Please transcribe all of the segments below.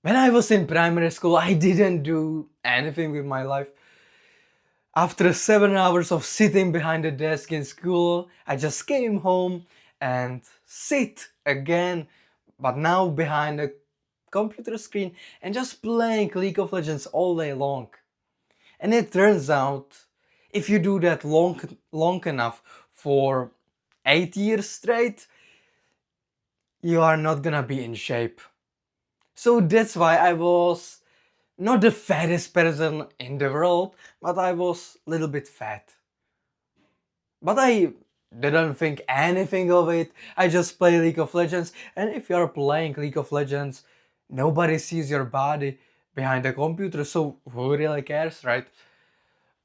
When I was in primary school, I didn't do anything with my life. After 7 hours of sitting behind the desk in school, I just came home and sit again, but now behind a computer screen and just playing League of Legends all day long. And it turns out, if you do that long enough for 8 years straight, you are not gonna be in shape. So that's why I was not the fattest person in the world, but I was a little bit fat. But I didn't think anything of it. I just play League of Legends, and if you're playing League of Legends, nobody sees your body behind the computer, so who really cares, right?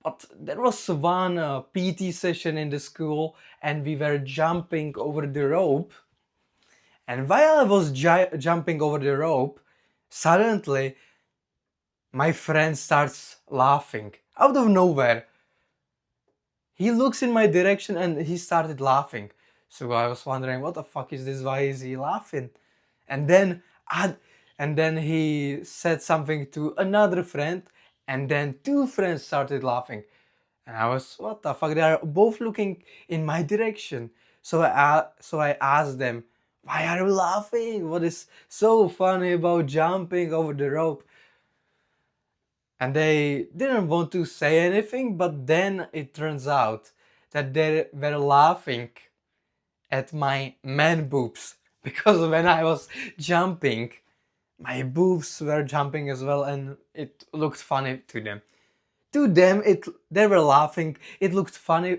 But there was one PT session in the school, and we were jumping over the rope. And while I was jumping over the rope, suddenly my friend starts laughing out of nowhere. He looks in my direction and he started laughing. So I was wondering, what the fuck is this? Why is he laughing? And then he said something to another friend, and then two friends started laughing. And I was, what the fuck? They are both looking in my direction. So I asked them, why are you laughing? What is so funny about jumping over the rope? And they didn't want to say anything, but then it turns out that they were laughing at my man boobs. Because when I was jumping, my boobs were jumping as well, and it looked funny to them. To them, they were laughing, it looked funny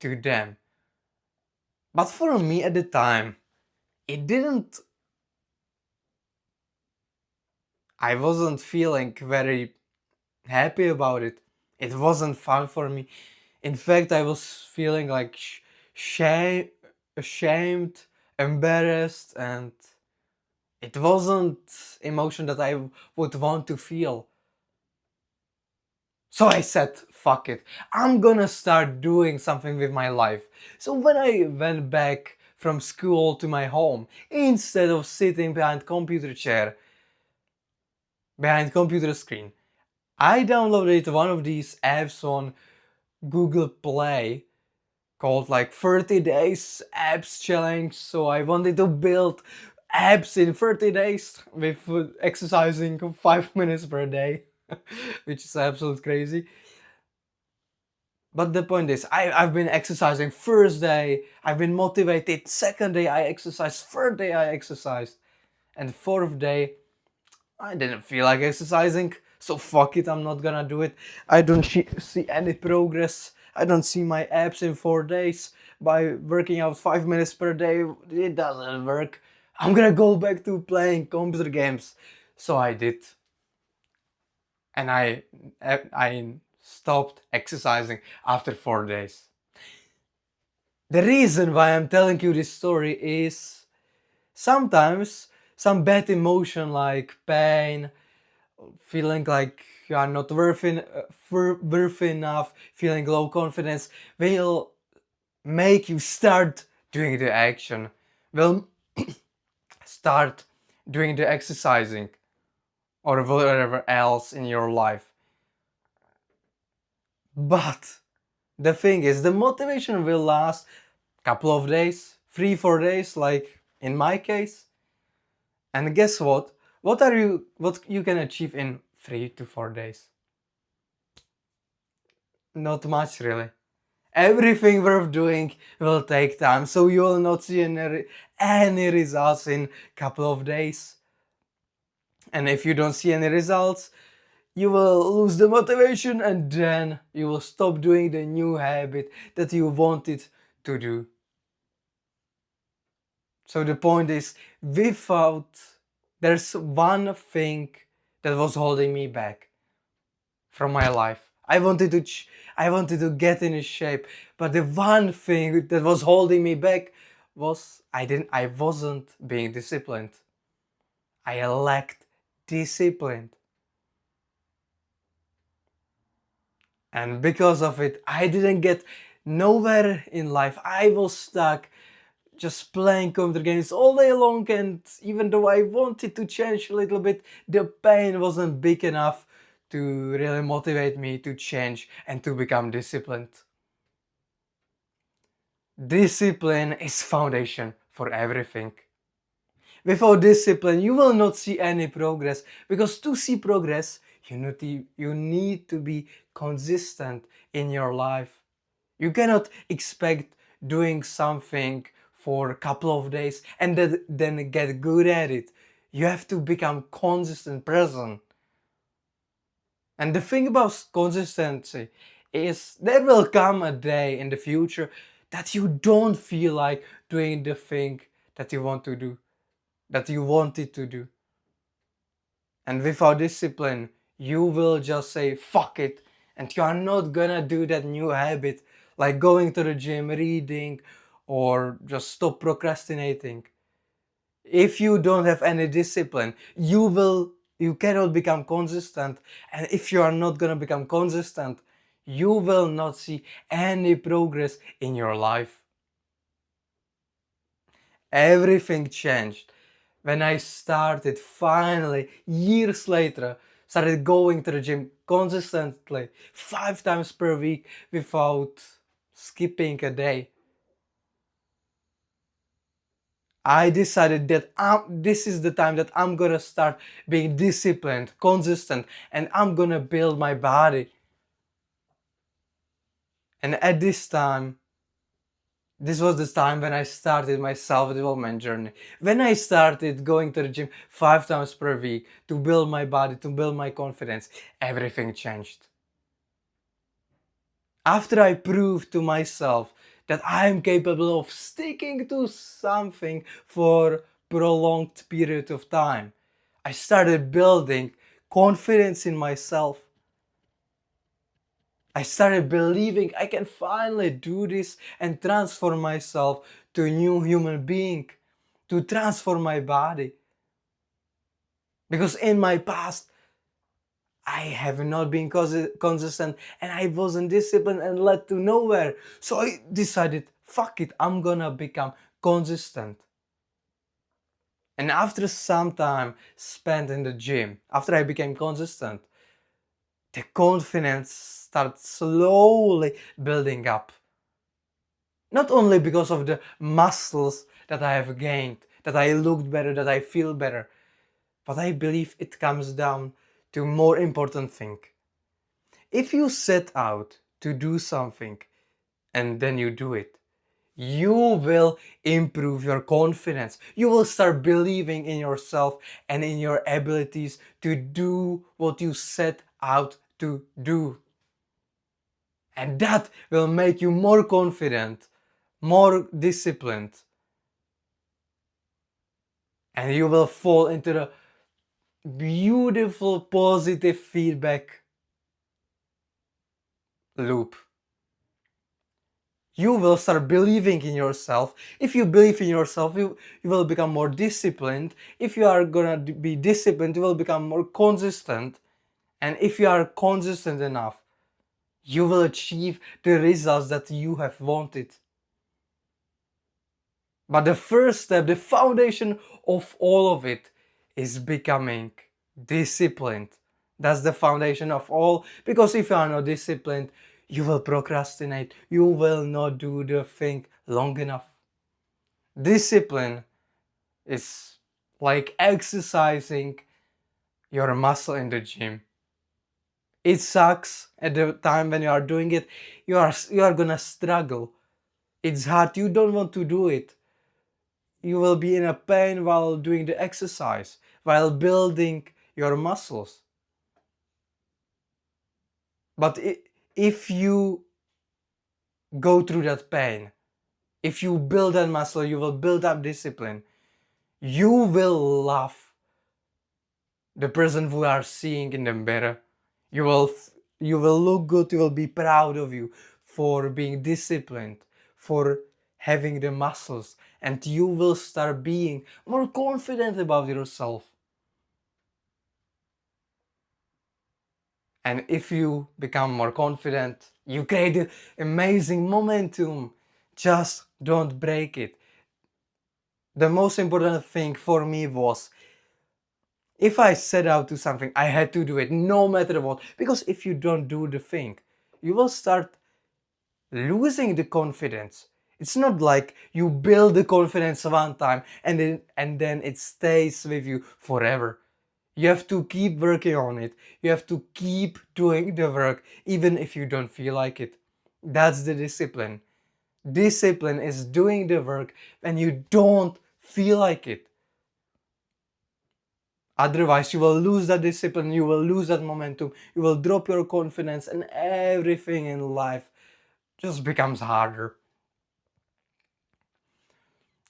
to them. But for me at the time, it didn't. I wasn't feeling very happy about it. It wasn't fun for me. In fact, I was feeling like shame, ashamed, embarrassed, and it wasn't emotion that I would want to feel. So I said, fuck it, I'm gonna start doing something with my life. So when I went back from school to my home, instead of sitting behind computer screen, I downloaded one of these apps on Google Play called like 30 days apps challenge. So I wanted to build apps in 30 days with exercising 5 minutes per day, which is absolutely crazy. But the point is, I've been exercising first day, I've been motivated, second day I exercised, third day I exercised, and fourth day I didn't feel like exercising, so fuck it, I'm not gonna do it. I don't see any progress. I don't see my abs in 4 days. By working out 5 minutes per day, it doesn't work. I'm gonna go back to playing computer games. So I did. And I stopped exercising after 4 days. The reason why I'm telling you this story is sometimes some bad emotion like pain, feeling like you are not worthy enough, feeling low confidence will make you start doing the action, will start doing the exercising or whatever else in your life. But the thing is, the motivation will last a couple of days, 3-4 days, like in my case. And guess what? What you can achieve in 3 to 4 days? Not much really. Everything worth doing will take time, so you will not see any results in couple of days. And if you don't see any results, you will lose the motivation, and then you will stop doing the new habit that you wanted to do. So the point is, there's one thing that was holding me back from my life. I wanted to get in shape, but the one thing that was holding me back was I wasn't being disciplined. I lacked discipline. And because of it, I didn't get nowhere in life. I was stuck just playing computer games all day long, and even though I wanted to change a little bit, the pain wasn't big enough to really motivate me to change and to become disciplined. Discipline is foundation for everything. Without discipline, you will not see any progress, because to see progress, you need to be consistent in your life. You cannot expect doing something for a couple of days and then get good at it. You have to become consistent person. And the thing about consistency is there will come a day in the future that you don't feel like doing the thing that you want to do, that you wanted to do. And without discipline, you will just say fuck it, and you are not gonna do that new habit like going to the gym, reading, or just stop procrastinating. If you don't have any discipline, you cannot become consistent, and if you are not gonna become consistent, you will not see any progress in your life. Everything changed when I started finally, years later, started going to the gym consistently 5 times per week without skipping a day. I decided that this is the time that I'm gonna start being disciplined, consistent, and I'm gonna build my body. And at this time, this was the time when I started my self-development journey. When I started going to the gym 5 times per week to build my body, to build my confidence, everything changed. After I proved to myself that I am capable of sticking to something for prolonged period of time, I started building confidence in myself. I started believing I can finally do this and transform myself to a new human being, to transform my body. Because in my past, I have not been consistent and I wasn't disciplined and led to nowhere. So I decided, fuck it, I'm gonna become consistent. And after some time spent in the gym, after I became consistent, the confidence started slowly building up. Not only because of the muscles that I have gained, that I looked better, that I feel better, but I believe it comes down to a more important thing. If you set out to do something and then you do it, you will improve your confidence. You will start believing in yourself and in your abilities to do what you set out to do. And that will make you more confident, more disciplined, and you will fall into the beautiful positive feedback loop. You will start believing in yourself. If you believe in yourself, you will become more disciplined. If you are gonna be disciplined, you will become more consistent. And if you are consistent enough, you will achieve the results that you have wanted. But the first step, the foundation of all of it, is becoming disciplined. That's the foundation of all, because if you are not disciplined, you will procrastinate. You will not do the thing long enough. Discipline is like exercising your muscle in the gym. It sucks at the time when you are doing it. You are gonna struggle. It's hard. You don't want to do it. You will be in a pain while doing the exercise, while building your muscles. But if you go through that pain, if you build that muscle, you will build up discipline. You will love the person who are seeing in the mirror. You will you will look good. You will be proud of you for being disciplined, for having the muscles, and you will start being more confident about yourself. And if you become more confident, you create amazing momentum. Just don't break it. The most important thing for me was, if I set out to something, I had to do it no matter what. Because if you don't do the thing, you will start losing the confidence. It's not like you build the confidence one time and then it stays with you forever. You have to keep working on it. You have to keep doing the work even if you don't feel like it. That's the discipline. Discipline is doing the work when you don't feel like it. Otherwise, you will lose that discipline, you will lose that momentum, you will drop your confidence, and everything in life just becomes harder.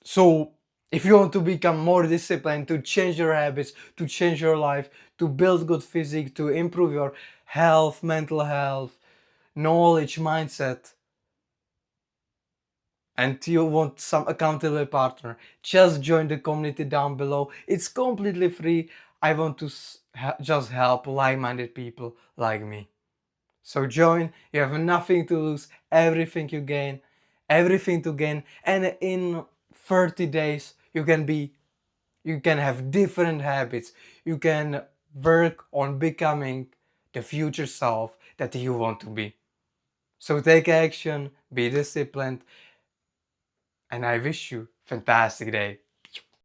So, if you want to become more disciplined, to change your habits, to change your life, to build good physique, to improve your health, mental health, knowledge, mindset, and you want some accountable partner, just join the community down below. It's completely free. I want to just help like-minded people like me. So join, you have nothing to lose, everything you gain, everything to gain, and in 30 days you can have different habits. You can work on becoming the future self that you want to be. So take action, be disciplined, and I wish you a fantastic day.